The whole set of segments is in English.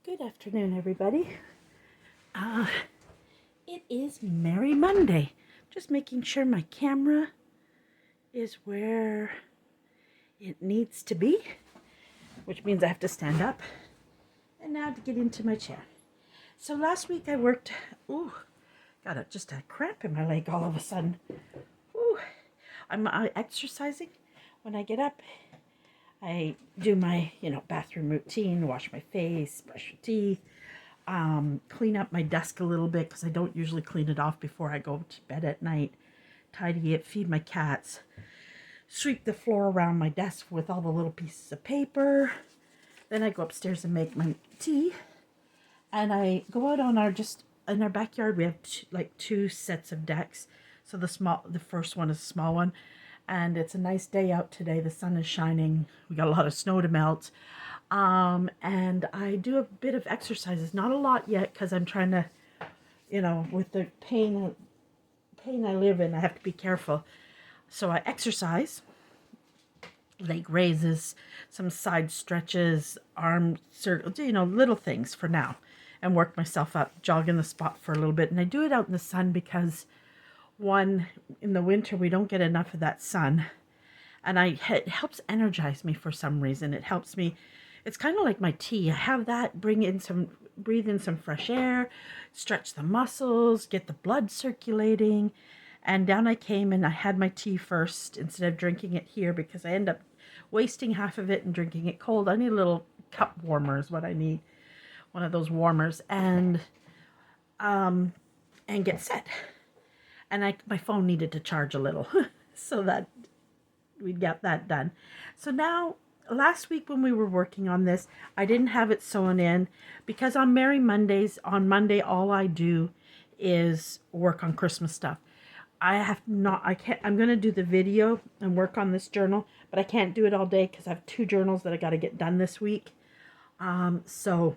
Good afternoon, everybody. Uh, it is Merry Monday. Just making sure my camera is where it needs to be, which means I have to stand up. And now to get into my chair. So last week I worked, got just a cramp in my leg all of a sudden. I'm exercising. When I get up, I do my, bathroom routine, wash my face, brush your teeth, clean up my desk a little bit because I don't usually clean it off before I go to bed at night, tidy it, feed my cats, sweep the floor around my desk with all the little pieces of paper. Then I go upstairs and make my tea, and I go out on in our backyard. We have two sets of decks. So the first one is a small one, and it's a nice day out today. The sun is shining. We got a lot of snow to melt. And I do a bit of exercises, not a lot yet, because I'm trying to, with the pain I live in, I have to be careful. So I exercise, leg raises, some side stretches, arm circles, little things for now, and work myself up, jog in the spot for a little bit. And I do it out in the sun because, one, in the winter, we don't get enough of that sun. And it helps energize me for some reason. It helps me. It's kind of like my tea. I have that, breathe in some fresh air, stretch the muscles, get the blood circulating. And down I came and I had my tea first instead of drinking it here because I end up wasting half of it and drinking it cold. I need a little cup warmer is what I need. One of those warmers and get set. And my phone needed to charge a little so that we'd get that done. So now, last week when we were working on this, I didn't have it sewn in because on Merry Mondays, on Monday, all I do is work on Christmas stuff. I'm going to do the video and work on this journal, but I can't do it all day because I have 2 journals that I got to get done this week. So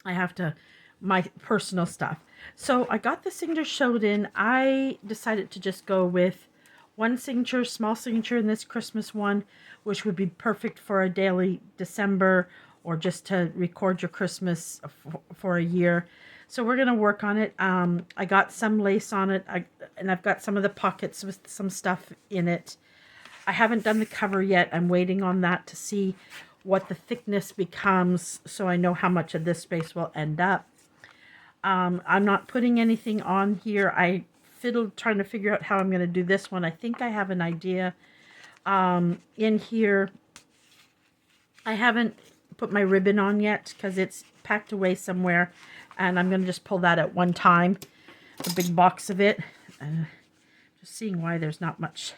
I have to, my personal stuff. So I got the signature sewed in. I decided to just go with one signature, small signature in this Christmas one, which would be perfect for a daily December or just to record your Christmas for a year. So we're going to work on it. I got some lace on it, and I've got some of the pockets with some stuff in it. I haven't done the cover yet. I'm waiting on that to see what the thickness becomes so I know how much of this space will end up. I'm not putting anything on here. I fiddled trying to figure out how I'm going to do this one. I think I have an idea. In here, I haven't put my ribbon on yet because it's packed away somewhere, and I'm going to just pull that at one time, a big box of it. Just seeing why there's not much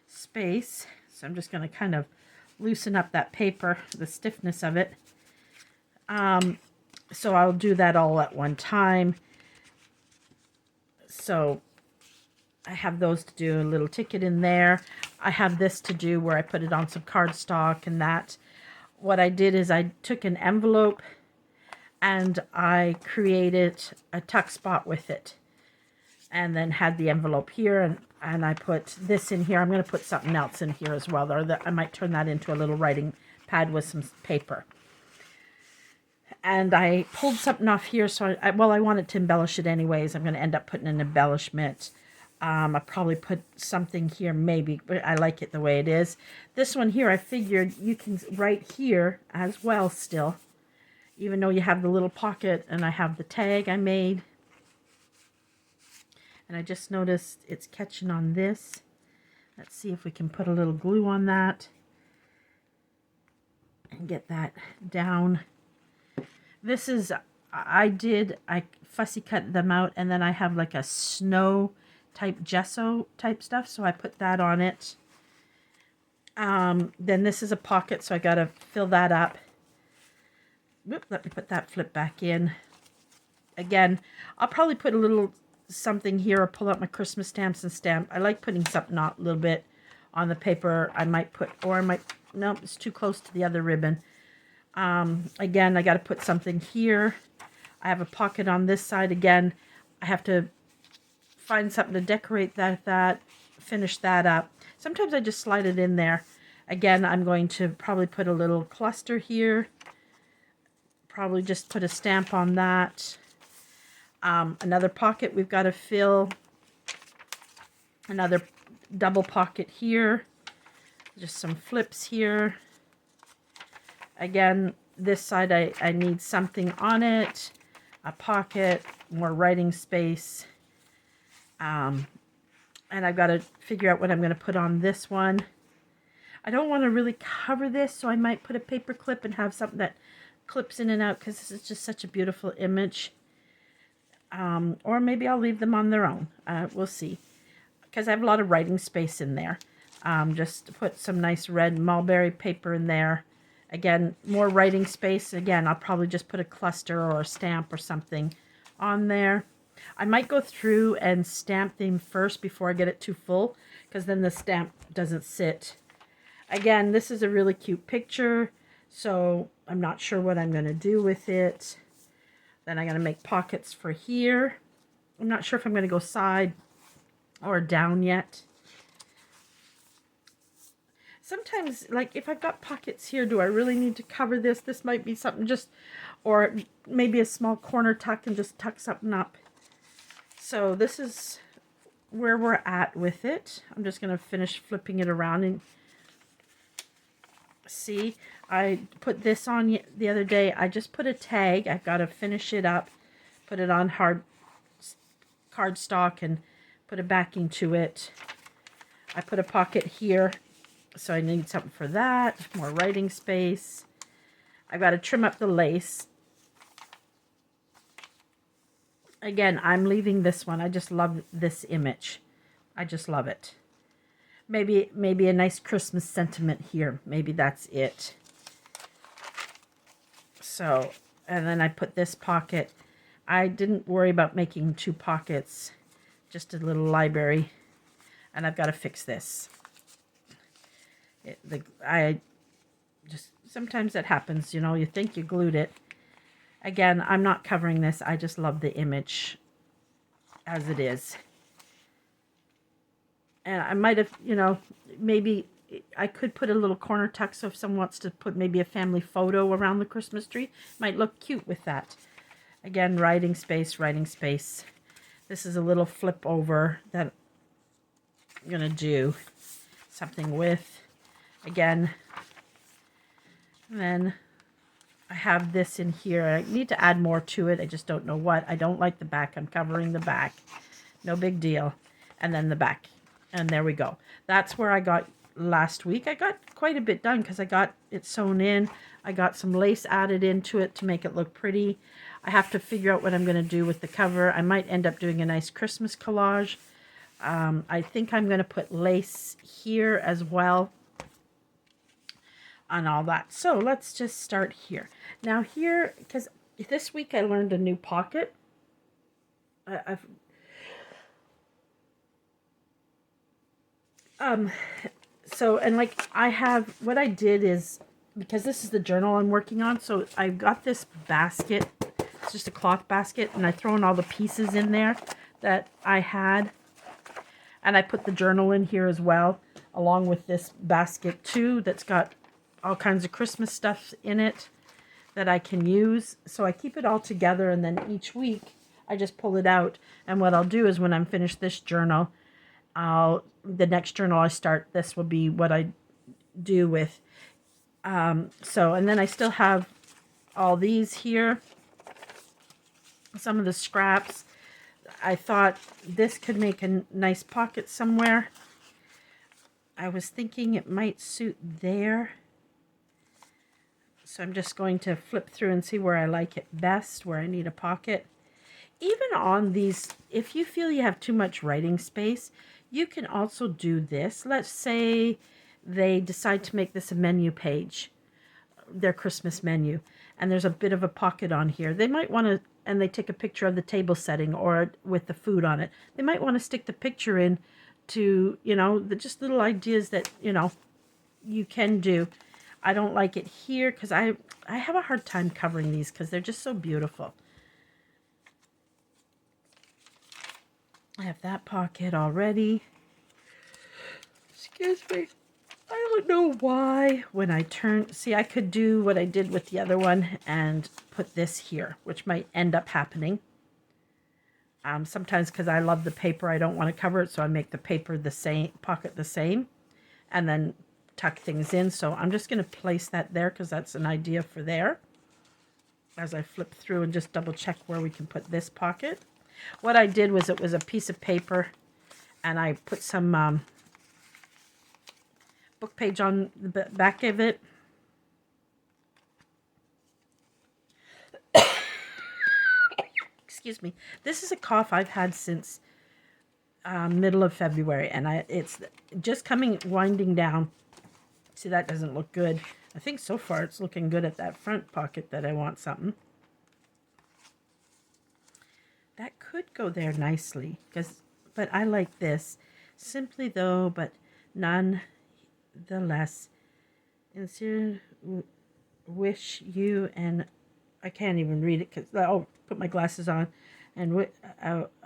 space, so I'm just going to kind of loosen up that paper, the stiffness of it. So I'll do that all at one time. So I have those to do, a little ticket in there. I have this to do where I put it on some cardstock and that. What I did is I took an envelope and I created a tuck spot with it. And then had the envelope here and I put this in here. I'm going to put something else in here as well. Or I might turn that into a little writing pad with some paper. And I pulled something off here. So I wanted to embellish it anyways. I'm going to end up putting an embellishment. I'll probably put something here maybe, but I like it the way it is. This one here, I figured you can write here as well still, even though you have the little pocket, and I have the tag I made. And I just noticed it's catching on this. Let's see if we can put a little glue on that and get that down. This is, I fussy cut them out, and then I have like a snow type gesso type stuff, so I put that on it. Then this is a pocket, so I gotta fill that up. Let me put that flip back in. Again, I'll probably put a little something here or pull out my Christmas stamps and stamp. I like putting something on a little bit on the paper. No, it's too close to the other ribbon. Again, I got to put something here. I have a pocket on this side. Again, I have to find something to decorate that, finish that up. Sometimes I just slide it in there. Again, I'm going to probably put a little cluster here. probably just put a stamp on that. Another pocket we've got to fill. Another double pocket here. Just some flips here. Again, this side I need something on it. A pocket, more writing space. And I've got to figure out what I'm going to put on this one. I don't want to really cover this, so I might put a paper clip and have something that clips in and out, because this is just such a beautiful image. Or maybe I'll leave them on their own. We'll see. Because I have a lot of writing space in there. Just put some nice red mulberry paper in there. Again, more writing space. Again, I'll probably just put a cluster or a stamp or something on there. I might go through and stamp them first before I get it too full, because then the stamp doesn't sit. Again, this is a really cute picture, so I'm not sure what I'm going to do with it. Then I'm going to make pockets for here. I'm not sure if I'm going to go side or down yet. Sometimes, like, if I've got pockets here, do I really need to cover this? This might be something just, or maybe a small corner tuck and just tuck something up. So this is where we're at with it. I'm just going to finish flipping it around and see. I put this on the other day. I just put a tag. I've got to finish it up, put it on hard cardstock and put a backing to it. I put a pocket here, so I need something for that. More writing space. I've got to trim up the lace. Again, I'm leaving this one. I just love this image. I just love it. Maybe a nice Christmas sentiment here. Maybe that's it. So, and then I put this pocket. I didn't worry about making two pockets. Just a little library. And I've got to fix this. Sometimes that happens, you know, you think you glued it. Again, I'm not covering this. I just love the image as it is. And I might have, you know, maybe I could put a little corner tuck, so if someone wants to put maybe a family photo around the Christmas tree, might look cute with that. Again, writing space, writing space. This is a little flip over that I'm going to do something with. Again, and then I have this in here. I need to add more to it. I just don't know what. I don't like the back. I'm covering the back. No big deal. And then the back. And there we go. That's where I got last week. I got quite a bit done because I got it sewn in. I got some lace added into it to make it look pretty. I have to figure out what I'm going to do with the cover. I might end up doing a nice Christmas collage. I think I'm going to put lace here as well. On all that. So let's just start here. Now here, because this week I learned a new pocket. So, and like I have, what I did is, because this is the journal I'm working on, so I've got this basket. It's just a cloth basket, and I throw in all the pieces in there that I had. And I put the journal in here as well, along with this basket too, that's got all kinds of Christmas stuff in it that I can use. So I keep it all together, and then each week I just pull it out. And what I'll do is when I'm finished this journal, the next journal I start, this will be what I do with. So, and then I still have all these here. Some of the scraps. I thought this could make a nice pocket somewhere. I was thinking it might suit there. So I'm just going to flip through and see where I like it best, where I need a pocket. Even on these, if you feel you have too much writing space, you can also do this. Let's say they decide to make this a menu page, their Christmas menu, and there's a bit of a pocket on here. They might want to, and they take a picture of the table setting or with the food on it. They might want to stick the picture in to, you know, just little ideas that, you know, you can do. I don't like it here because I have a hard time covering these because they're just so beautiful. I have that pocket already. Excuse me. I don't know why when I turn, see, I could do what I did with the other one and put this here, which might end up happening. Sometimes because I love the paper, I don't want to cover it, so I make the paper the same, pocket the same, and then tuck things in. So I'm just going to place that there because that's an idea for there. As I flip through and just double check where we can put this pocket. What I did was it was a piece of paper and I put some book page on the back of it. Excuse me. This is a cough I've had since middle of February, and it's just winding down. See, that doesn't look good. I think so far it's looking good at that front pocket that I want something. That could go there nicely, but I like this. Simply though, but nonetheless. Sincere wish you, and I can't even read it because I'll put my glasses on. And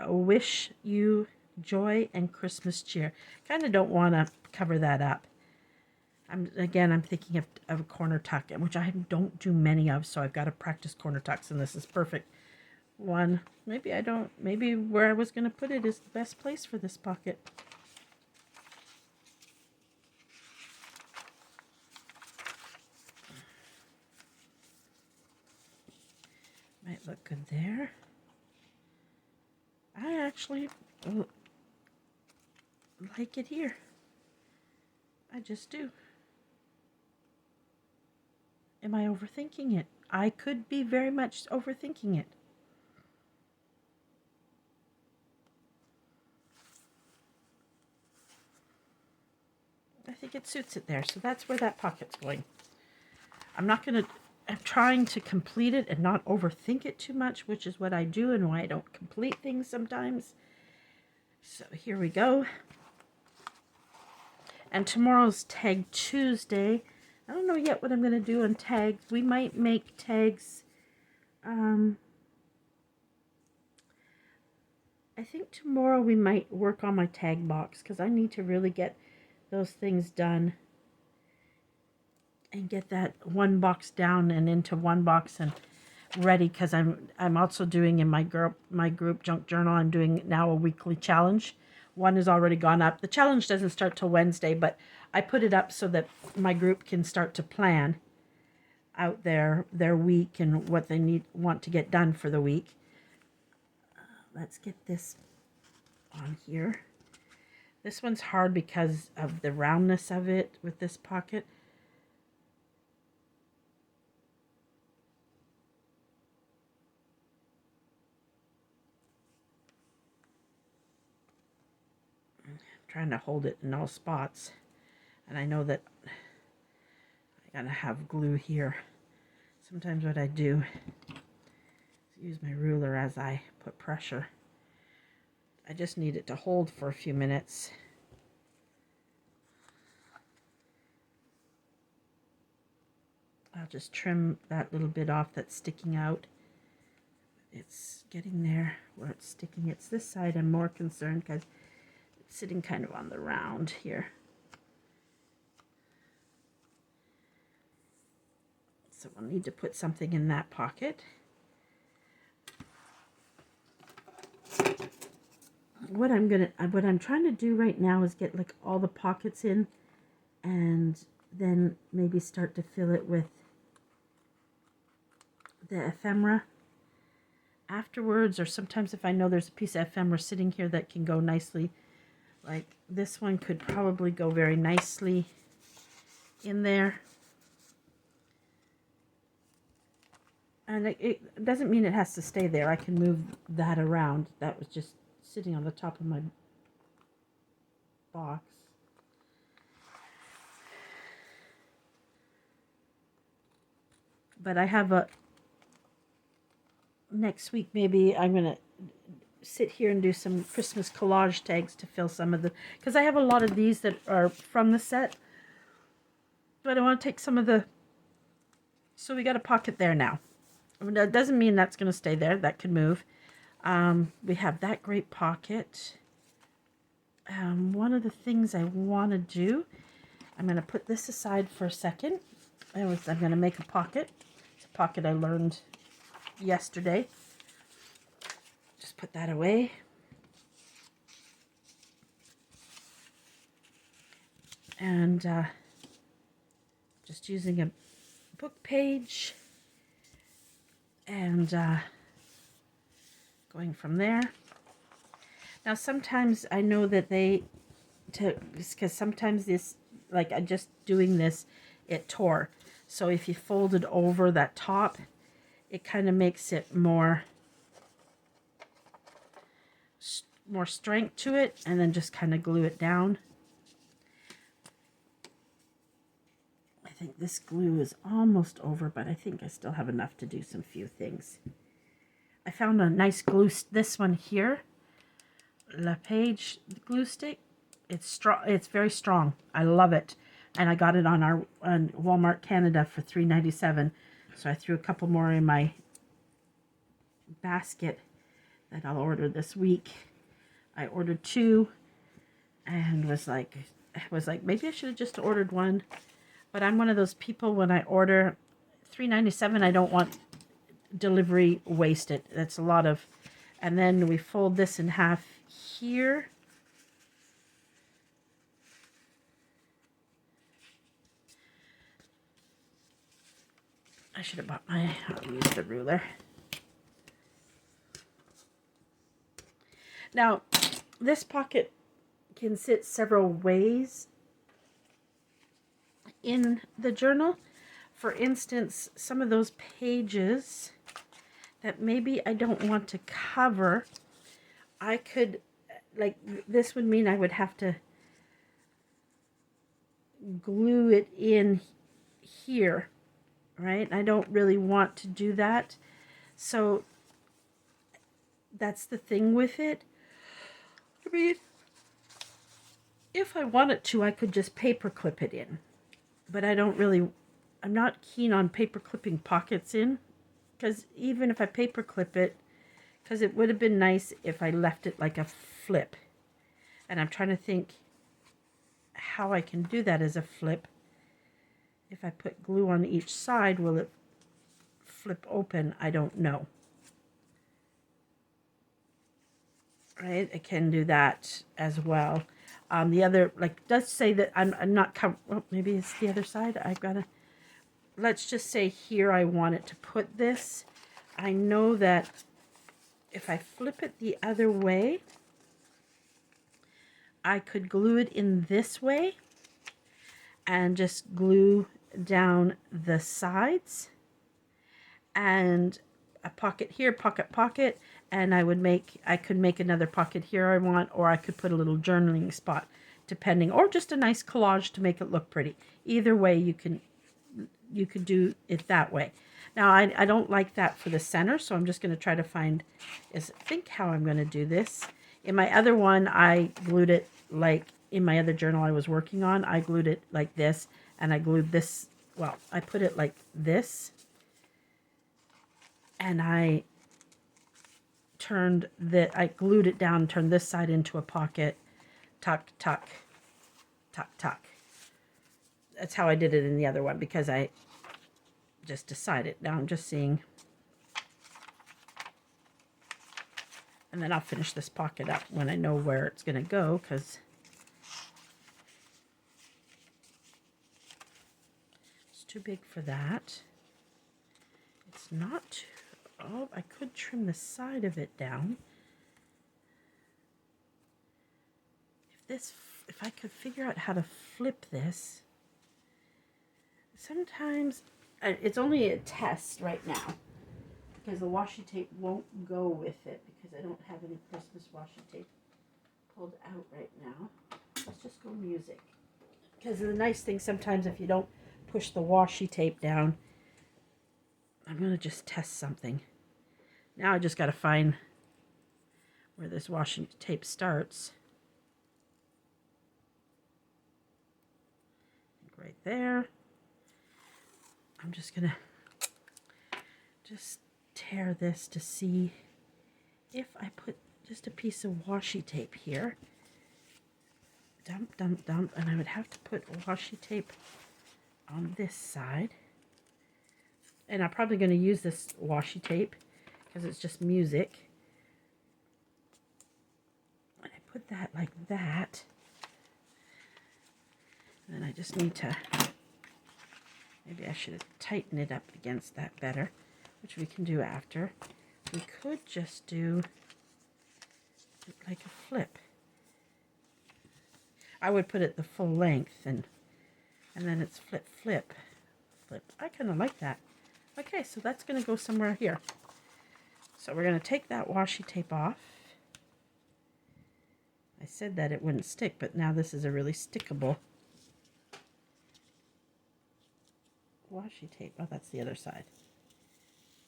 wish you joy and Christmas cheer. Kind of don't want to cover that up. I'm thinking of a corner tuck, which I don't do many of, so I've got to practice corner tucks, and this is perfect. One, maybe I don't, maybe where I was going to put it is the best place for this pocket. Might look good there. I actually like it here. I just do. Am I overthinking it? I could be very much overthinking it. I think it suits it there, so that's where that pocket's going. I'm trying to complete it and not overthink it too much, which is what I do and why I don't complete things sometimes. So here we go. And tomorrow's Tag Tuesday. I don't know yet what I'm going to do on tags. We might make tags. I think tomorrow we might work on my tag box because I need to really get those things done and get that one box down and into one box and ready, because I'm also doing in my group Junk Journal, I'm doing now a weekly challenge. One has already gone up. The challenge doesn't start till Wednesday, but I put it up so that my group can start to plan out their week and what they want to get done for the week. Let's get this on here. This one's hard because of the roundness of it with this pocket. I'm trying to hold it in all spots. And I know that I gotta have glue here. Sometimes what I do is use my ruler as I put pressure. I just need it to hold for a few minutes. I'll just trim that little bit off that's sticking out. It's getting there where it's sticking. It's this side I'm more concerned because it's sitting kind of on the round here. So we'll need to put something in that pocket. What I'm trying to do right now is get like all the pockets in, and then maybe start to fill it with the ephemera afterwards, or sometimes if I know there's a piece of ephemera sitting here that can go nicely, like this one could probably go very nicely in there. And it doesn't mean it has to stay there. I can move that around. That was just sitting on the top of my box. But I have next week maybe I'm going to sit here and do some Christmas collage tags to fill some of the, because I have a lot of these that are from the set. But I want to take some of the, so we got a pocket there now. That doesn't mean that's going to stay there. That can move. We have that great pocket. One of the things I want to do, I'm going to put this aside for a second. I'm going to make a pocket. It's a pocket I learned yesterday. Just put that away. And just using a book page and going from there. Now sometimes I know that because sometimes this, like I just doing this, it tore. So if you fold it over that top, it kind of makes it more strength to it, and then just kind of glue it down. I think this glue is almost over, but I think I still have enough to do some few things. I found a nice glue, this one here, LePage glue stick. It's strong. It's very strong. I love it, and I got it on Walmart Canada for $3.97. So I threw a couple more in my basket that I'll order this week. I ordered 2, and was like maybe I should have just ordered 1. But I'm one of those people, when I order $3.97, I don't want delivery wasted. That's a lot of. And then we fold this in half here. I should have bought I'll use the ruler. Now, this pocket can sit several ways in the journal. For instance, some of those pages that maybe I don't want to cover, I could, like, this would mean I would have to glue it in here, right? I don't really want to do that. So that's the thing with it. I mean, if I wanted to, I could just paper clip it in. But I'm not keen on paper clipping pockets in. Because even if I paper clip it, because it would have been nice if I left it like a flip. And I'm trying to think how I can do that as a flip. If I put glue on each side, will it flip open? I don't know. Right, I can do that as well. The other, like, does say that I'm not covered. Well, maybe it's the other side. I've got to, let's just say here I want it to put this. I know that if I flip it the other way, I could glue it in this way and just glue down the sides and a pocket here, pocket, and I could make another pocket here I want, or I could put a little journaling spot, depending, or just a nice collage to make it look pretty. Either way, you can do it that way. Now, I don't like that for the center, so I'm just going to try to think how I'm going to do this. In my other one, I glued it like, in my other journal I was working on, I glued it like this, and I glued this, well, I put it like this, and I glued it down, turned this side into a pocket, tuck, tuck, tuck, tuck. That's how I did it in the other one, because I just decided. Now I'm just seeing. And then I'll finish this pocket up when I know where it's going to go, because it's too big for that. It's not too, oh, I could trim the side of it down. If I could figure out how to flip this. Sometimes, it's only a test right now, because the washi tape won't go with it, because I don't have any Christmas washi tape pulled out right now. Let's just go music. Because the nice thing, sometimes if you don't push the washi tape down, I'm going to just test something. Now I just got to find where this washi tape starts. Right there. I'm just going to just tear this to see if I put just a piece of washi tape here. dump, dump, dump, and I would have to put washi tape on this side. And I'm probably going to use this washi tape because it's just music. And I put that like that. And then I just need to, maybe I should tighten it up against that better, which we can do after. We could just do it like a flip. I would put it the full length and then it's flip, flip, flip. I kind of like that. Okay, so that's going to go somewhere here. So we're going to take that washi tape off. I said that it wouldn't stick, but now this is a really stickable washi tape. Oh, that's the other side.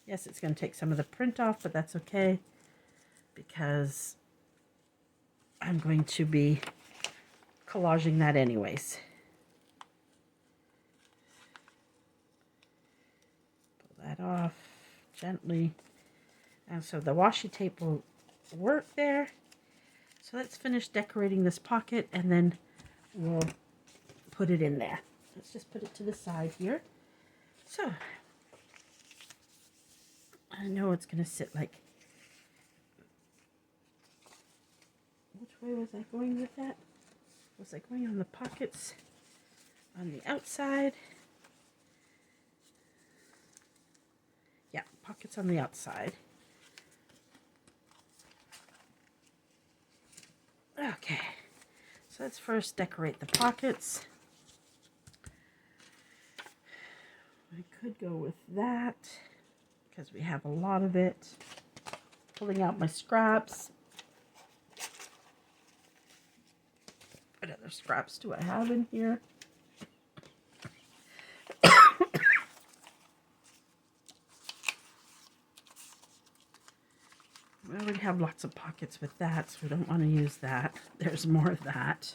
Yes, it's going to take some of the print off, but that's okay because I'm going to be collaging that anyways. Pull that off gently. And so the washi tape will work there. So let's finish decorating this pocket and then we'll put it in there. Let's just put it to the side here. So I know it's going to sit like, which way was I going with that? Was I going on the pockets on the outside? Yeah, pockets on the outside. Okay, so let's first decorate the pockets. I could go with that because we have a lot of it. Pulling out my scraps. What other scraps do I have in here? We already have lots of pockets with that, so we don't want to use that. There's more of that.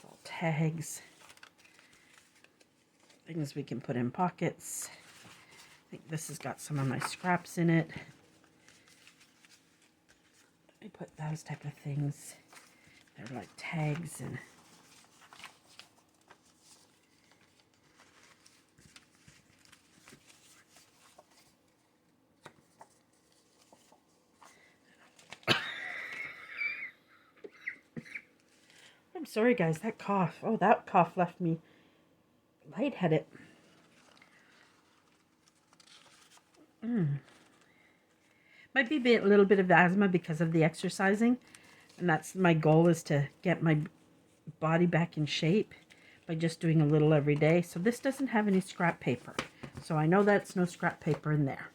All tags. Things we can put in pockets. I think this has got some of my scraps in it. I put those type of things. They're like tags and I'm sorry guys, that cough. Oh, that cough left me lightheaded. Might be a little bit of asthma because of the exercising. And that's my goal, is to get my body back in shape by just doing a little every day. So this doesn't have any scrap paper. So I know that's no scrap paper in there.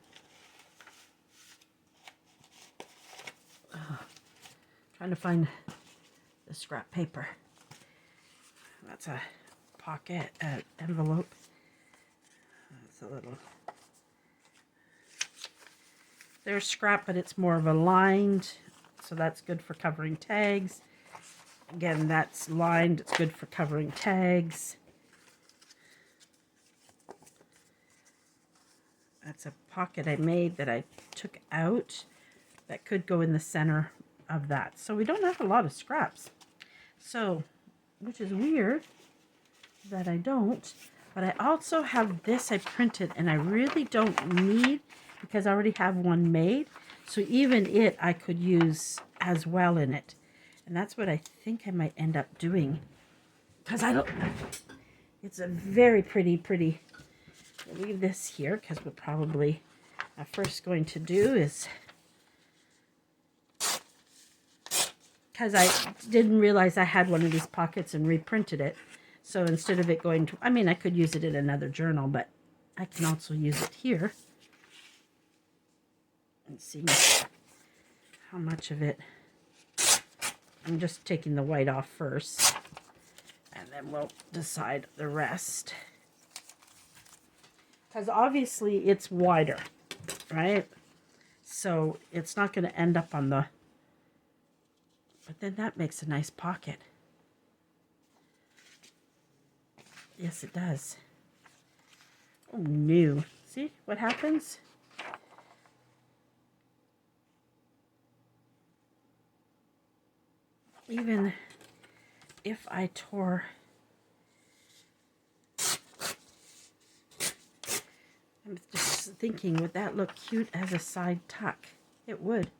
Trying to find the scrap paper. That's a pocket envelope. That's a little... There's scrap, but it's more of a lined, so that's good for covering tags. Again, that's lined, it's good for covering tags. That's a pocket I made that I took out that could go in the center of that. So we don't have a lot of scraps. So, which is weird that I don't, but I also have this I printed and I really don't need, because I already have one made. So even it I could use as well in it. And that's what I think I might end up doing. Because I don't... It's a very pretty... I'll leave this here because we're probably... first going to do is... Because I didn't realize I had one of these pockets and reprinted it. So instead of it going to... I mean, I could use it in another journal, but I can also use it here. Let's see how much of it. I'm just taking the white off first, and then we'll decide the rest. Because obviously it's wider, right? So it's not going to end up on the... But then that makes a nice pocket. Yes, it does. Oh no. See what happens? Even if I tore, I'm just thinking, would that look cute as a side tuck? It would.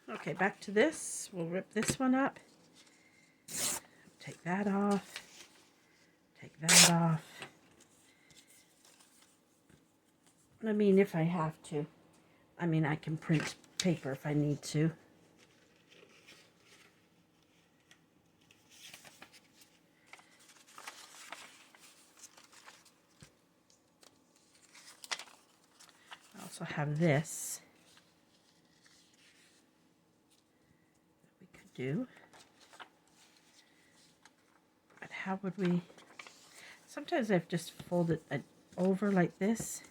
Okay, back to this. We'll rip this one up. Take that off. Take that off. I mean, if I have to. I mean, I can print paper if I need to. I also have this that we could do. But how would we... Sometimes I've just folded it over like this.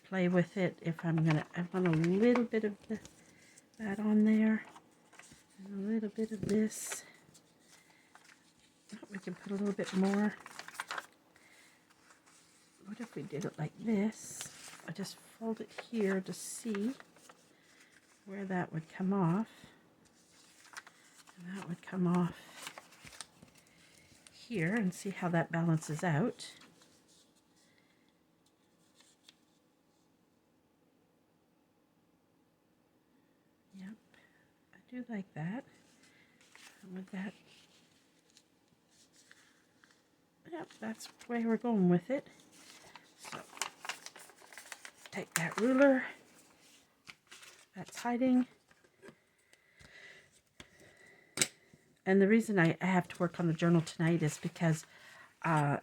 Play with it if I want a little bit of that on there. And a little bit of this. We can put a little bit more. What if we did it like this? I just fold it here to see where that would come off. And that would come off here, and see how that balances out. Yep, I do like that. And with that, yep, that's the way we're going with it. So, take that ruler. That's hiding. And the reason I have to work on the journal tonight is because I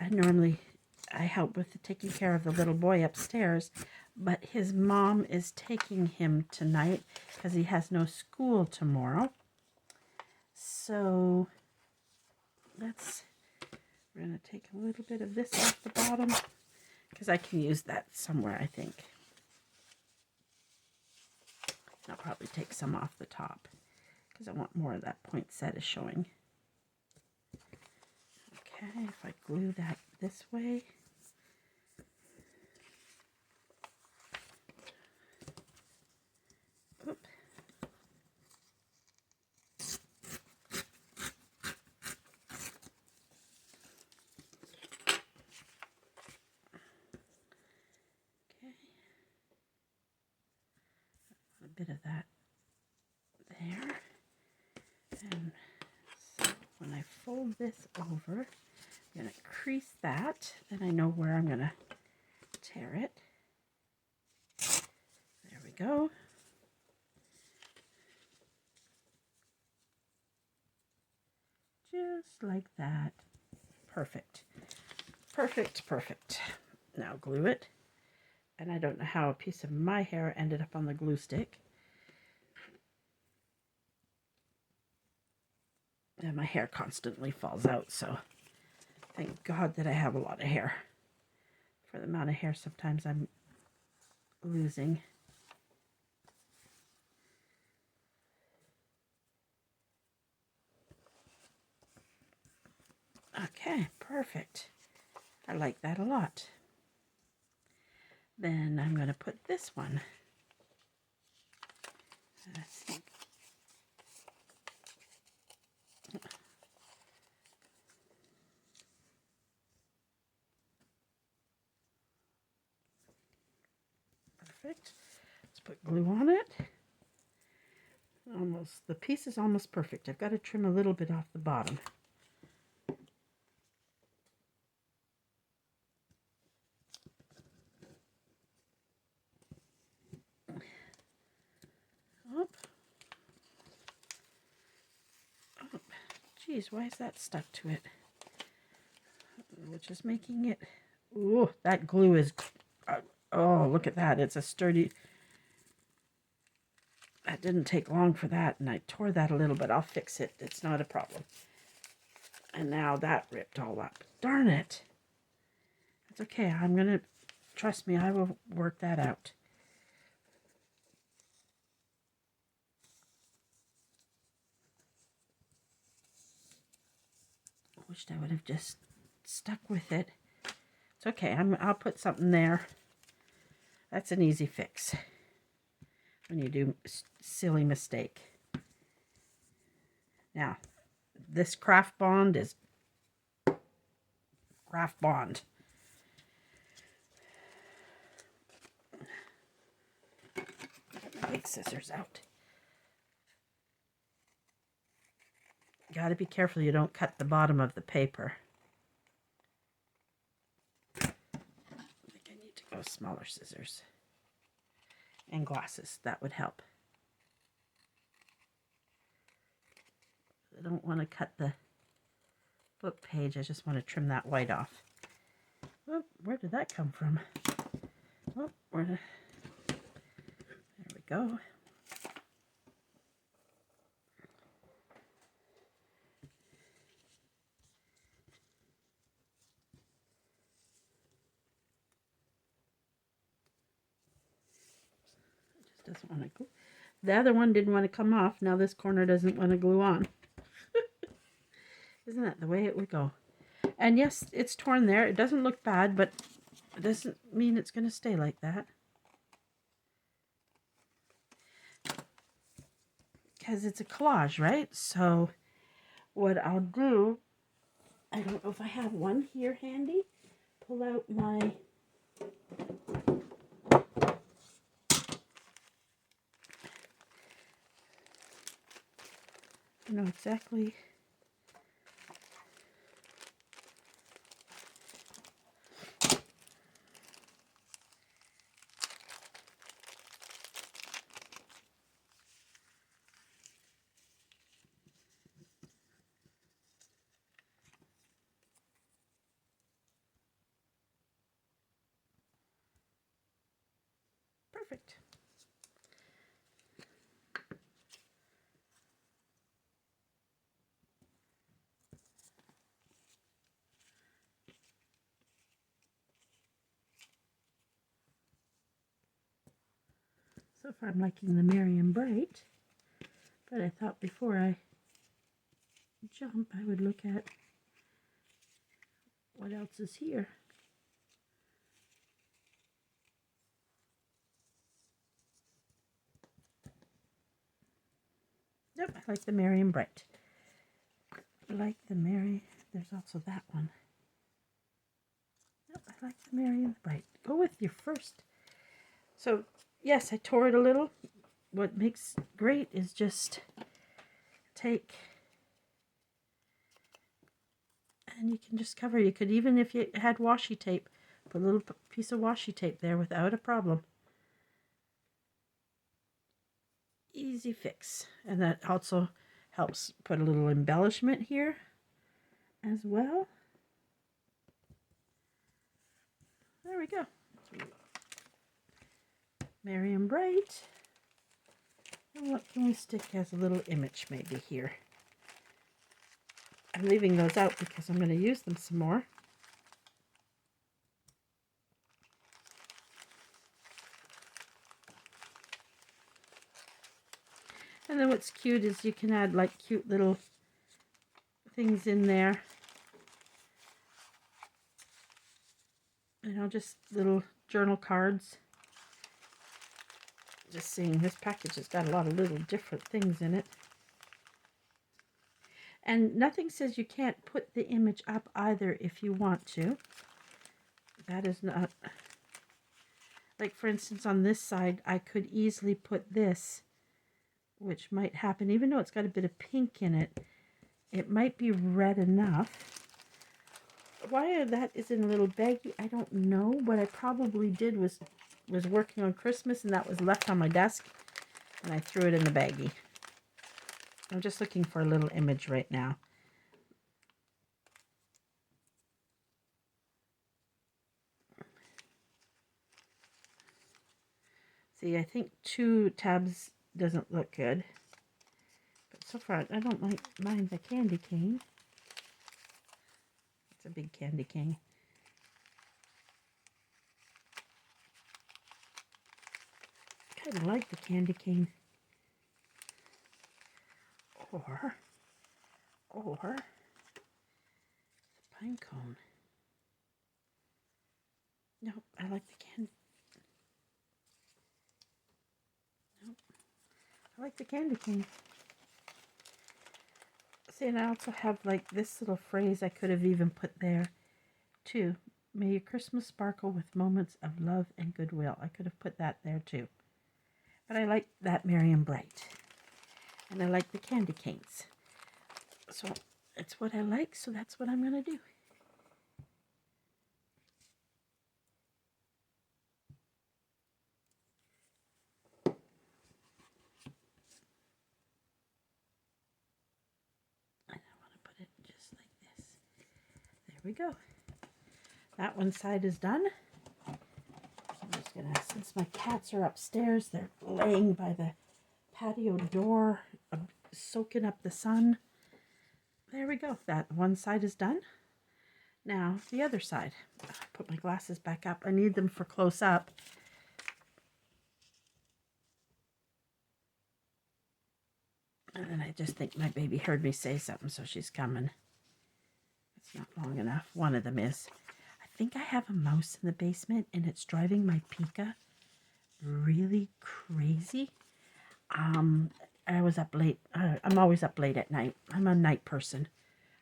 help with taking care of the little boy upstairs, but his mom is taking him tonight because he has no school tomorrow. So we're going to take a little bit of this off the bottom because I can use that somewhere, I think. I'll probably take some off the top because I want more of that poinsettia showing. Okay, if I glue that this way. Oop. Okay. A bit of that there. And so when I fold this over, I'm going to crease that, then I know where I'm going to tear it. There we go. Just like that. Perfect. Perfect, perfect. Now glue it. And I don't know how a piece of my hair ended up on the glue stick. And my hair constantly falls out, so thank God that I have a lot of hair. For the amount of hair sometimes I'm losing. Okay, perfect. I like that a lot. Then I'm going to put this one. Perfect. Let's put glue on it. Almost, the piece is almost perfect. I've got to trim a little bit off the bottom. Oh, geez, why is that stuck to it? Which is making it... Ooh, that glue is... oh, look at that. It's a sturdy... That didn't take long for that, and I tore that a little, but I'll fix it. It's not a problem. And now that ripped all up. Darn it. It's okay. I'm going to... Trust me, I will work that out. I wished I would have just stuck with it It's okay. I'll put something there. That's an easy fix when you do a silly mistake. Now, this craft bond is craft bond. Get my big scissors out. Got to be careful you don't cut the bottom of the paper. I think I need to go smaller scissors. And glasses, that would help. I don't want to cut the book page, I just want to trim that white off. Oh, where did that come from? Oh, there we go. It just doesn't want to glue. The other one didn't want to come off. Now this corner doesn't want to glue on. Isn't that the way it would go? And yes, it's torn there. It doesn't look bad, but it doesn't mean it's going to stay like that. Because it's a collage, right? So what I'll do, I don't know if I have one here handy. Pull out my I know exactly. Perfect. So far I'm liking the Merry and Bright, but I thought before I jump I would look at what else is here. Yep, I like the Merry and Bright. I like the Merry. There's also that one. Yep, I like the Merry and the Bright. Go with your first. So, yes, I tore it a little. What makes great is just take, and you can just cover. You could, even if you had washi tape, put a little piece of washi tape there without a problem. Easy fix. And that also helps put a little embellishment here as well. There we go. Merry and Bright. And what can we stick as a little image maybe here? I'm leaving those out because I'm going to use them some more. And then what's cute is you can add like cute little things in there. You know, just little journal cards. Just seeing this package has got a lot of little different things in it. And nothing says you can't put the image up either if you want to. That is not... Like, for instance, on this side, I could easily put this, which might happen, even though it's got a bit of pink in it. It might be red enough. Why that is in a little baggie, I don't know. What I probably did was working on Christmas, and that was left on my desk, and I threw it in the baggie. I'm just looking for a little image right now. See, I think 2 tabs doesn't look good. But so far, I don't mind the candy cane. It's a big candy cane. I kind of like the candy cane. Or the pine cone. I like the candy. Nope. I like the candy cane. See, and I also have like this little phrase I could have even put there too. May your Christmas sparkle with moments of love and goodwill. I could have put that there too. But I like that merry and bright. And I like the candy canes. So it's what I like, so that's what I'm going to do. And I want to put it just like this. There we go. That one side is done. So I'm just going to, since my cats are upstairs, they're laying by the patio door, soaking up the sun. There we go. That one side is done. Now the other side. Put my glasses back up. I need them for close up. And then I just think my baby heard me say something, so she's coming. It's not long enough. One of them is. I think I have a mouse in the basement, and it's driving my Pika really crazy. I was up late. I'm always up late at night. I'm a night person.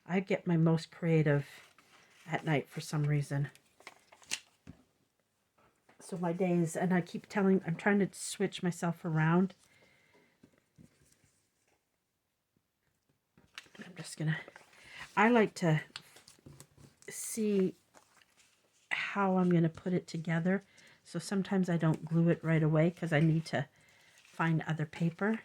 I get my most creative at night for some reason. So my days, and I keep telling, I'm trying to switch myself around. I'm just gonna, I like to see how I'm gonna put it together. So sometimes I don't glue it right away because I need to find other paper.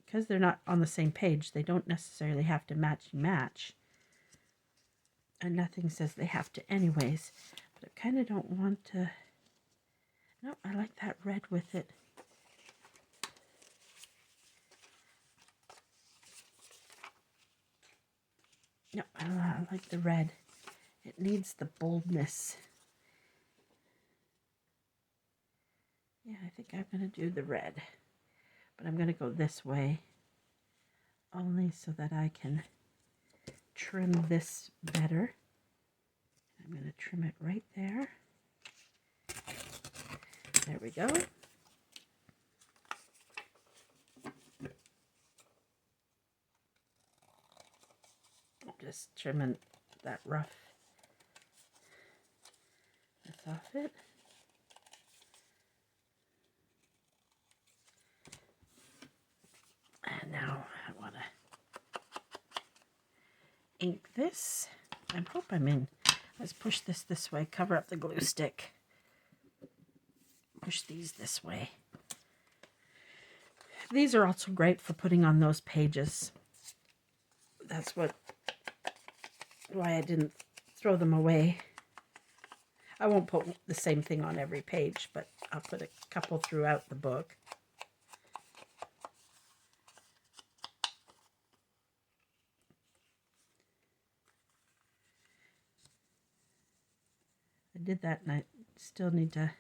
Because they're not on the same page, they don't necessarily have to match. And nothing says they have to anyways. But I kind of don't want to. No, I like that red with it. No, I like the red. It needs the boldness. Yeah, I think I'm going to do the red. But I'm going to go this way. Only so that I can trim this better. I'm going to trim it right there. There we go. I'm just trimming that roughness off it. And now I want to ink this. I hope I'm in. Let's push this way. Cover up the glue stick. Push these this way. These are also great for putting on those pages. That's why I didn't throw them away. I won't put the same thing on every page, but I'll put a couple throughout the book. I did that, and I still need to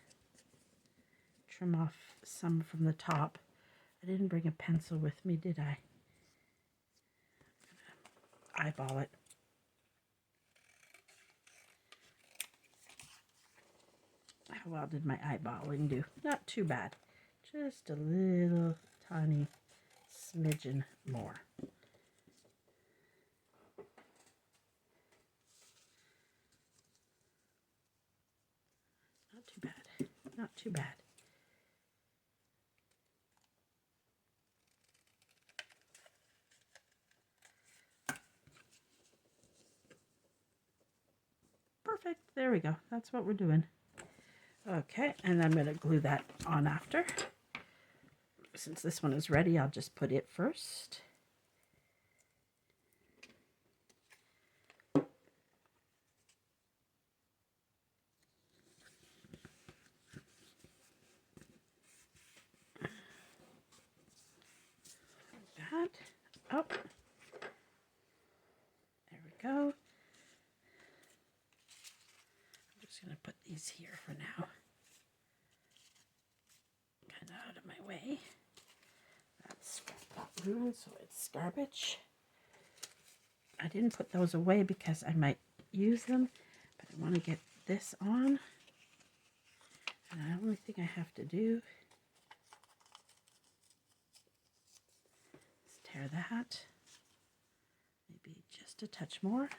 trim off some from the top. I didn't bring a pencil with me, did I? Eyeball it. How well did my eyeballing do? Not too bad. Just a little tiny smidgen more. Not too bad. Not too bad. Perfect. There we go. That's what we're doing. Okay, and I'm going to glue that on after. Since this one is ready, I'll just put it first. Like that. Oh, there we go. I'm just going to put these here for now. Kind of out of my way. That's got ruined, so it's garbage. I didn't put those away because I might use them, but I want to get this on. And the only thing I have to do is tear that. Maybe just a touch more.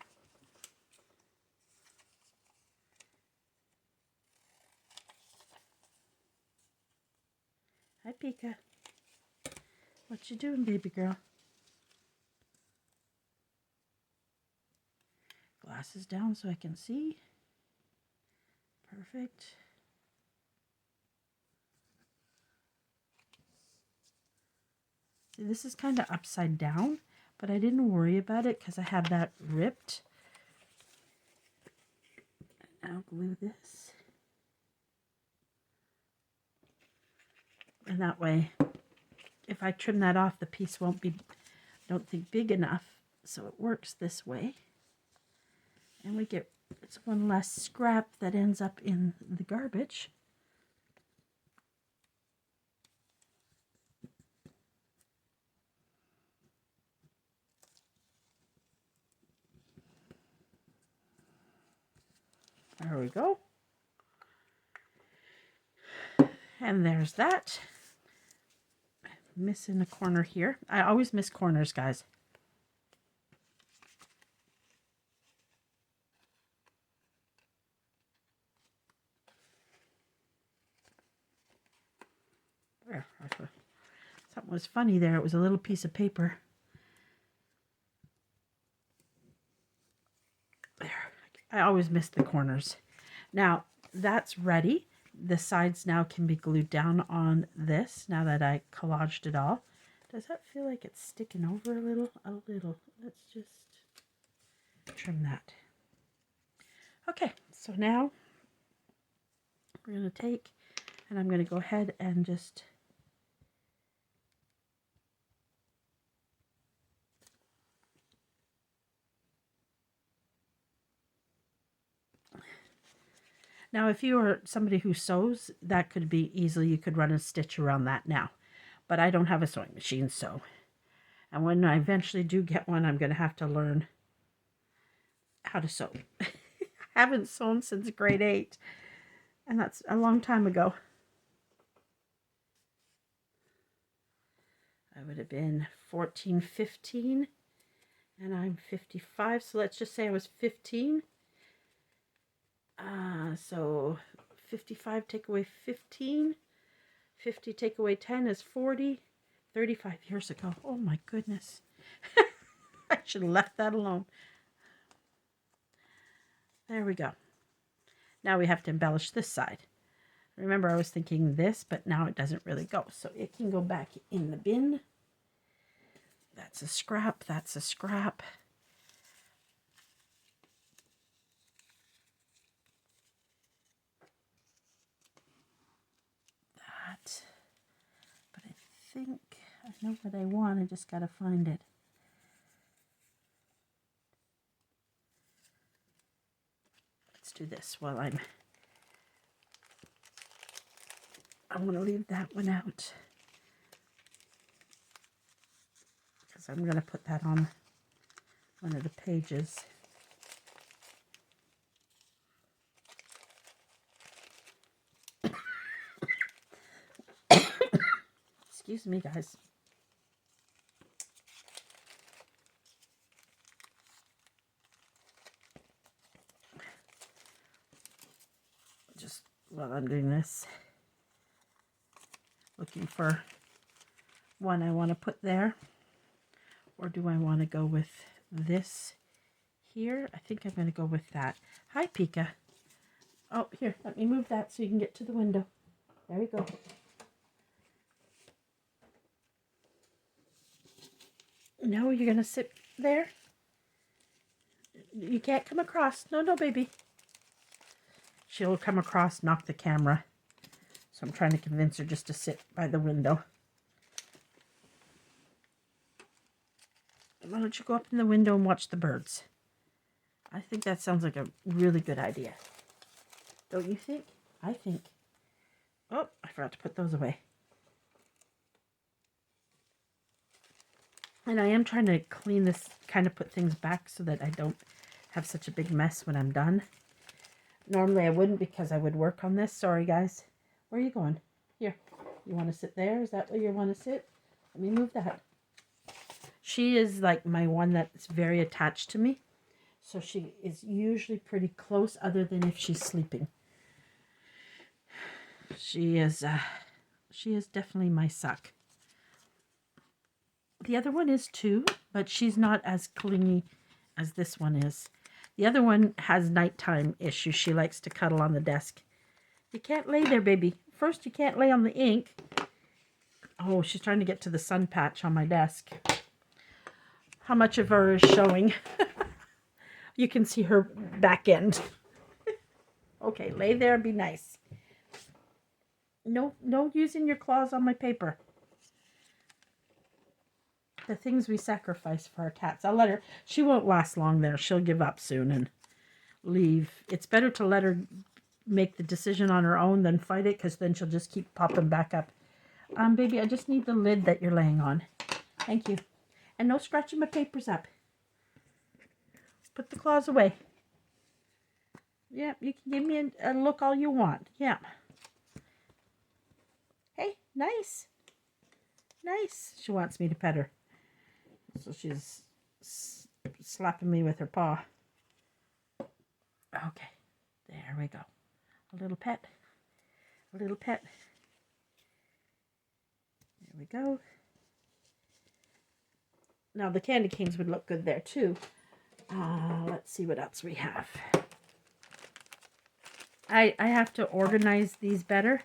Hi, Pika. What you doing, baby girl? Glasses down so I can see. Perfect. See, this is kind of upside down, but I didn't worry about it because I had that ripped. Now glue this. And that way, if I trim that off, the piece won't be, I don't think, big enough. So it works this way. And we get, it's one less scrap that ends up in the garbage. There we go. And there's that. I'm missing a corner here. I always miss corners, guys. There. Something was funny there. It was a little piece of paper. There. I always miss the corners. Now, that's ready. The sides now can be glued down on this now that I collaged it all. Does that feel like it's sticking over a little? A little. Let's just trim that. Okay, so now we're going to take, and I'm going to go ahead and just now, if you are somebody who sews, that could be easily, you could run a stitch around that now. But I don't have a sewing machine, so. And when I eventually do get one, I'm going to have to learn how to sew. I haven't sewn since grade 8. And that's a long time ago. I would have been 14, 15. And I'm 55. So let's just say I was 15. So 55 take away 15. 50 take away 10 is 40. 35 years ago. Oh my goodness. I should have left that alone. There we go. Now we have to embellish this side. Remember, I was thinking this, but now it doesn't really go. So it can go back in the bin. That's a scrap. That's a scrap. That. But I think I know what I want. I just got to find it. Let's do this while I'm going to leave that one out. Because I'm going to put that on one of the pages. Excuse me, guys. Just while I'm doing this, looking for one I want to put there. Or do I want to go with this here? I think I'm going to go with that. Hi, Pika. Oh, here, let me move that so you can get to the window. There we go. No, you're going to sit there? You can't come across. No, no, baby. She'll come across, knock the camera. So I'm trying to convince her just to sit by the window. Why don't you go up in the window and watch the birds? I think that sounds like a really good idea. Don't you think? I think. Oh, I forgot to put those away. And I am trying to clean this, kind of put things back so that I don't have such a big mess when I'm done. Normally I wouldn't because I would work on this. Sorry, guys. Where are you going? Here. You want to sit there? Is that where you want to sit? Let me move that. She is like my one that's very attached to me. So she is usually pretty close other than if she's sleeping. She is definitely my suck. The other one is too, but she's not as clingy as this one is. The other one has nighttime issues. She likes to cuddle on the desk. You can't lay there, baby. First, you can't lay on the ink. Oh, she's trying to get to the sun patch on my desk. How much of her is showing? You can see her back end. Okay, lay there and be nice. No using your claws on my paper. The things we sacrifice for our cats. I'll let her. She won't last long there. She'll give up soon and leave. It's better to let her make the decision on her own than fight it, because then she'll just keep popping back up. Baby, I just need the lid that you're laying on. Thank you. And no scratching my papers up. Put the claws away. Yeah, you can give me a look all you want. Yeah. Hey, nice. Nice. She wants me to pet her. So she's slapping me with her paw. Okay. There we go. A little pet. A little pet. There we go. Now the candy canes would look good there too. Let's see what else we have. I have to organize these better.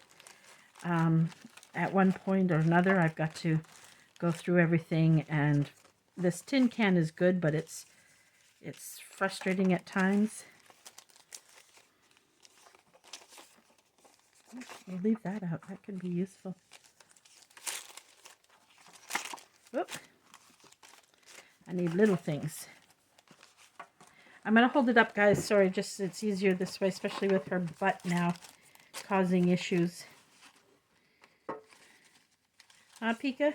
At one point or another, I've got to go through everything, and this tin can is good, but it's frustrating at times. We'll leave that out. That could be useful. Whoop. I need little things. I'm going to hold it up, guys. Sorry, just it's easier this way, especially with her butt now causing issues. Pika?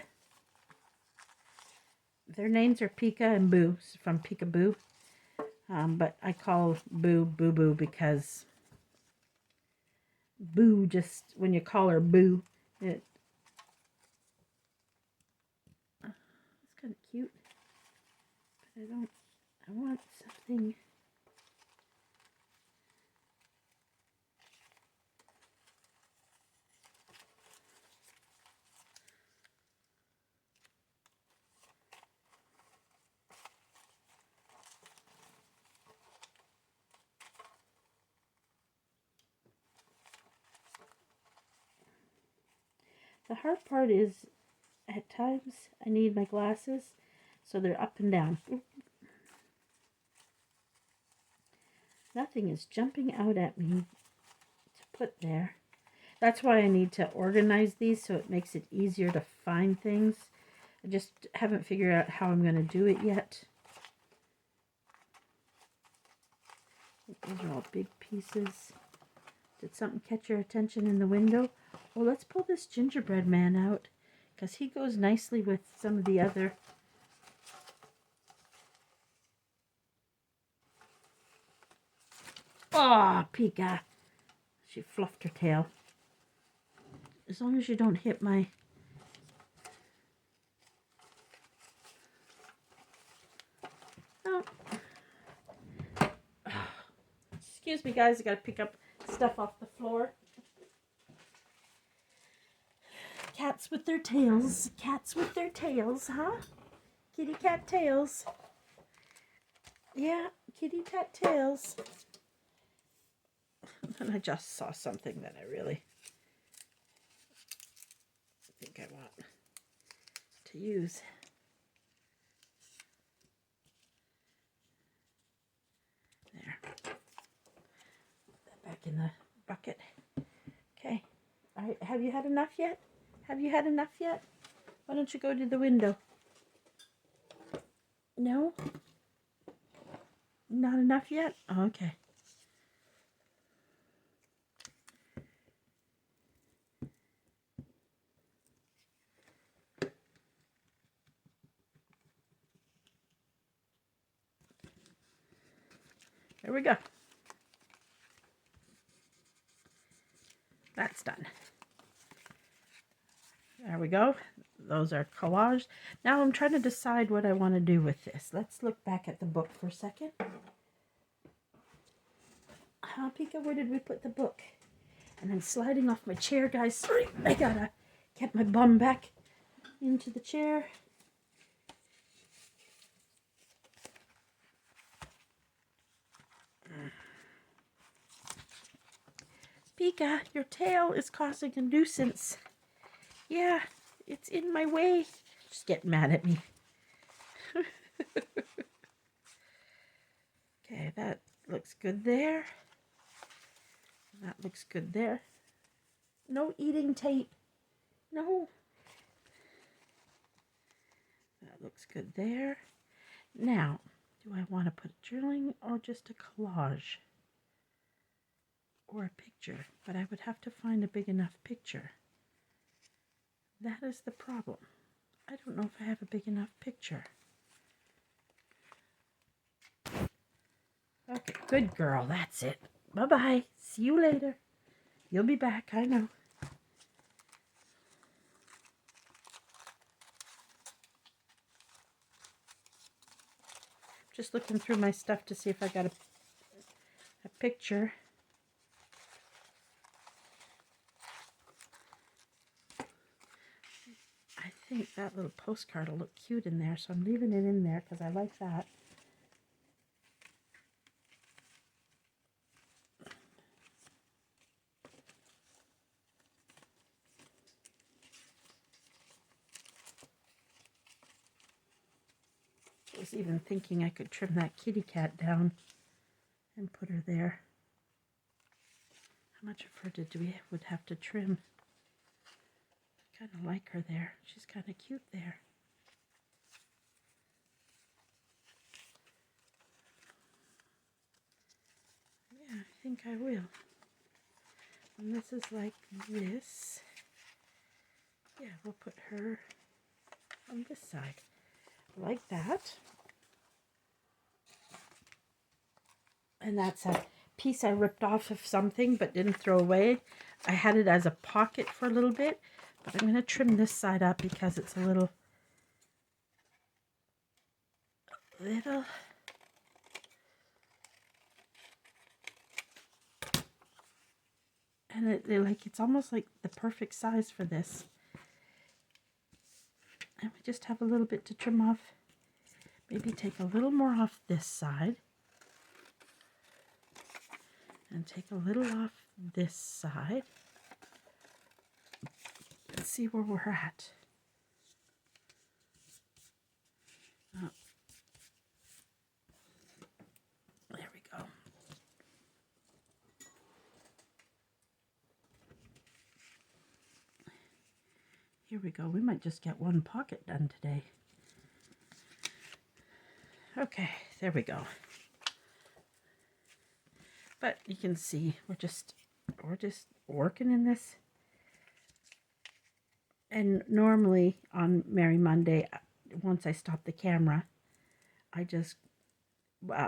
Their names are Pika and Boo from Peekaboo. But I call Boo Boo Boo because Boo, just when you call her Boo, it's kind of cute. But I want something. The hard part is, at times, I need my glasses, so they're up and down. Nothing is jumping out at me to put there. That's why I need to organize these, so it makes it easier to find things. I just haven't figured out how I'm going to do it yet. These are all big pieces. Did something catch your attention in the window? Well, let's pull this gingerbread man out, because he goes nicely with some of the other. Oh, Pika. She fluffed her tail. As long as you don't hit my... Oh. Excuse me, guys. I gotta pick up stuff off the floor. Cats with their tails. Cats with their tails, huh? Kitty cat tails. Yeah, kitty cat tails. And I just saw something that I really think I want to use. There. Put that back in the bucket. Okay. Have you had enough yet? Have you had enough yet? Why don't you go to the window? No? Not enough yet? Okay. There we go. That's done. There we go. Those are collaged. Now I'm trying to decide what I want to do with this. Let's look back at the book for a second. Pika, where did we put the book? And I'm sliding off my chair, guys. Sorry, I gotta get my bum back into the chair. Pika, your tail is causing a nuisance. Yeah, it's in my way. Just getting mad at me. Okay, that looks good there. That looks good there. No eating tape. No. That looks good there. Now, do I want to put journaling or just a collage? Or a picture? But I would have to find a big enough picture. That is the problem. I don't know if I have a big enough picture. Okay, good girl. That's it. Bye-bye. See you later. You'll be back, I know. Just looking through my stuff to see if I got a picture. I think that little postcard will look cute in there, so I'm leaving it in there because I like that. I was even thinking I could trim that kitty cat down and put her there. How much of her would have to trim? I kind of like her there. She's kind of cute there. Yeah, I think I will. And this is like this. Yeah, we'll put her on this side. Like that. And that's a piece I ripped off of something but didn't throw away. I had it as a pocket for a little bit, but I'm going to trim this side up because it's a little and it's almost like the perfect size for this. And we just have a little bit to trim off. Maybe take a little more off this side. And take a little off this side. Let's see where we're at. Oh. There we go. Here we go. We might just get one pocket done today. Okay, there we go. But you can see we're just working in this. And normally on Merry Monday, once I stop the camera,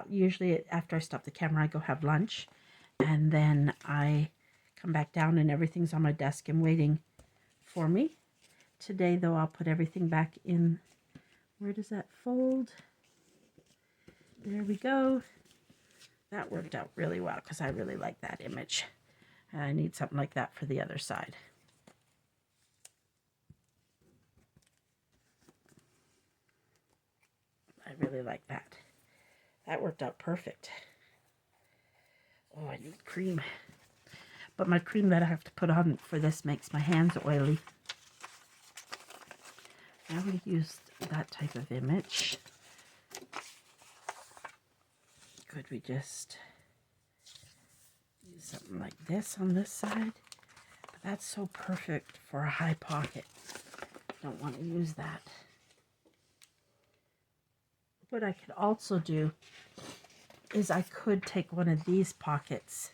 usually after I stop the camera, I go have lunch, and then I come back down and everything's on my desk and waiting for me. Today, though, I'll put everything back in. Where does that fold? There we go. That worked out really well because I really like that image. And I need something like that for the other side. I really like that. That worked out perfect. Oh, I need cream. But my cream that I have to put on for this makes my hands oily. Now we used that type of image. Could we just use something like this on this side? But that's so perfect for a high pocket. Don't want to use that. What I could also do is I could take one of these pockets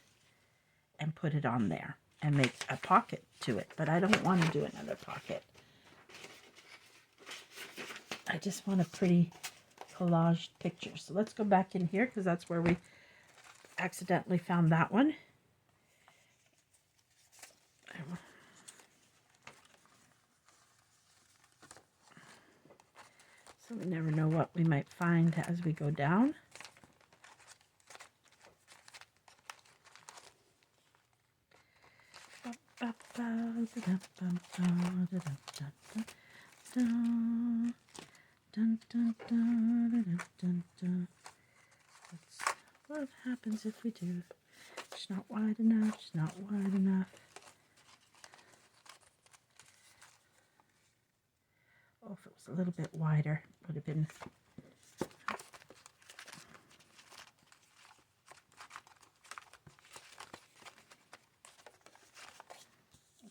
and put it on there and make a pocket to it, but I don't want to do another pocket. I just want a pretty collaged picture. So let's go back in here because that's where we accidentally found that one. We never know what we might find as we go down. What happens if we do? It's not wide enough, it's not wide enough. Oh, if it was a little bit wider, it would have been.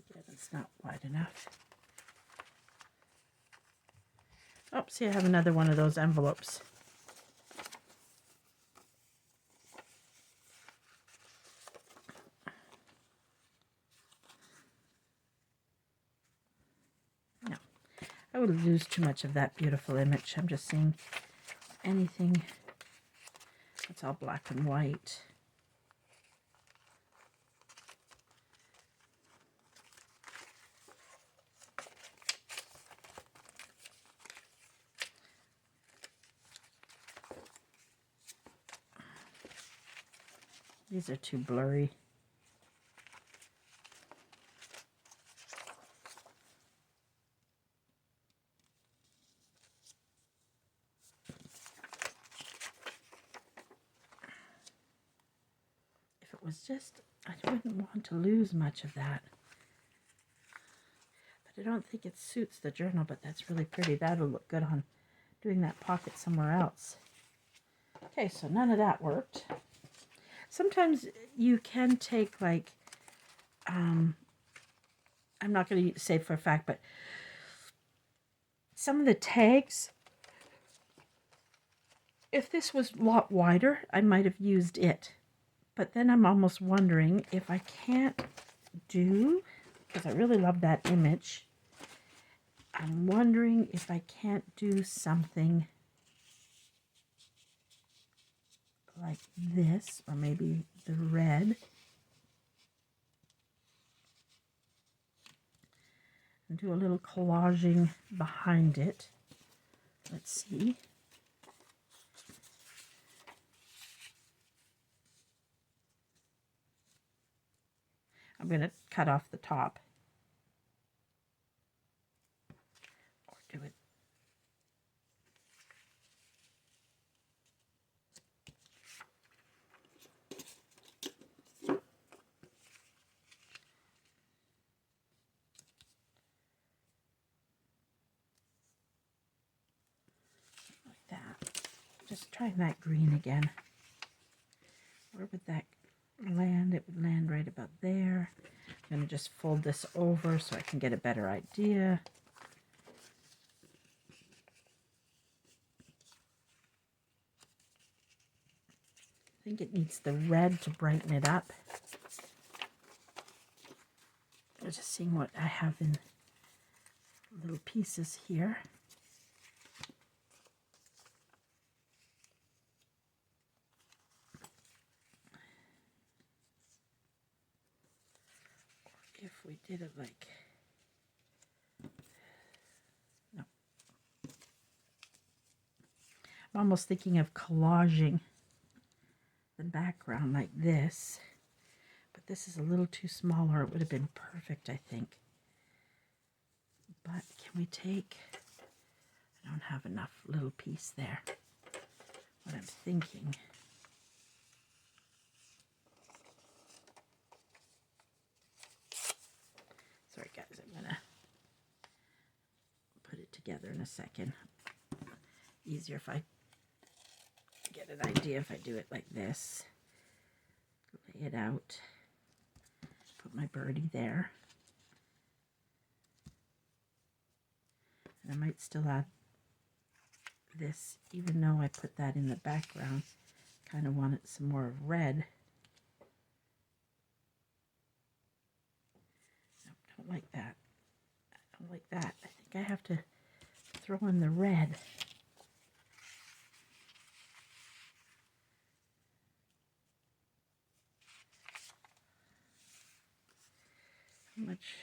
Again, it's not wide enough. Oh, see, I have another one of those envelopes. No, I would lose too much of that beautiful image. I'm just seeing anything that's all black and white. These are too blurry. If it was just, I wouldn't want to lose much of that. But I don't think it suits the journal, but that's really pretty. That'll look good on doing that pocket somewhere else. Okay, so none of that worked. Sometimes you can take like, I'm not going to say for a fact, but some of the tags, if this was a lot wider, I might have used it. But then I'm almost wondering if I can't do, because I really love that image, I'm wondering if I can't do something like this, or maybe the red, and do a little collaging behind it. Let's see. I'm going to cut off the top. Or do it. Like that. Just trying that green again. Where would that land? It would land right about there. I'm going to just fold this over so I can get a better idea. I think it needs the red to brighten it up. I'm just seeing what I have in little pieces here. If we did it like, no. I'm almost thinking of collaging the background like this, but this is a little too small, or it would have been perfect, I think. But can we take, I don't have enough little piece there. What I'm thinking, sorry guys, I'm gonna put it together in a second. Easier if I get an idea if I do it like this. Lay it out. Put my birdie there. And I might still add this, even though I put that in the background. Kind of wanted some more red. No, don't like that. I don't like that. I think I have to throw in the red. How much